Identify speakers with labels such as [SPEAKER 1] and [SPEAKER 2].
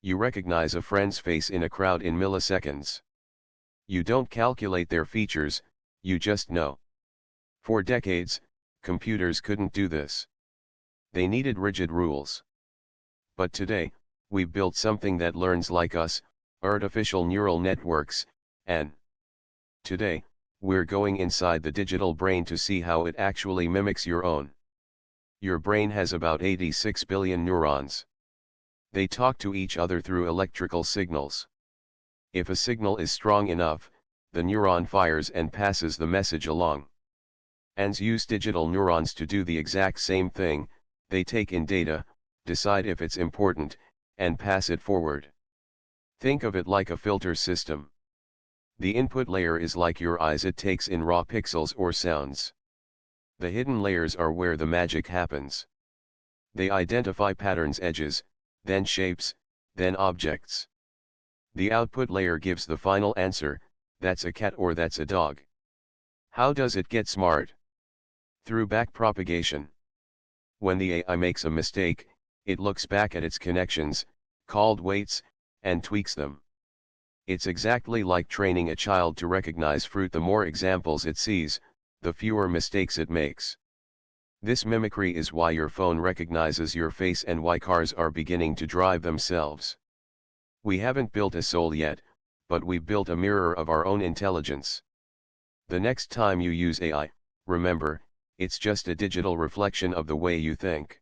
[SPEAKER 1] You recognize a friend's face in a crowd in milliseconds. You don't calculate their features, you just know. For decades, computers couldn't do this. They needed rigid rules. But today, we've built something that learns like us, artificial neural networks, and today, we're going inside the digital brain to see how it actually mimics your own. Your brain has about 86 billion neurons. They talk to each other through electrical signals. If a signal is strong enough, the neuron fires and passes the message along. Ants use digital neurons to do the exact same thing. They take in data, decide if it's important, and pass it forward. Think of it like a filter system. The input layer is like your eyes, it takes in raw pixels or sounds. The hidden layers are where the magic happens. They identify patterns, edges, then shapes, then objects. The output layer gives the final answer, that's a cat or that's a dog. How does it get smart? Through backpropagation. When the AI makes a mistake, it looks back at its connections, called weights, and tweaks them. It's exactly like training a child to recognize fruit. The more examples it sees, the fewer mistakes it makes. This mimicry is why your phone recognizes your face and why cars are beginning to drive themselves. We haven't built a soul yet, but we've built a mirror of our own intelligence. The next time you use AI, remember, it's just a digital reflection of the way you think.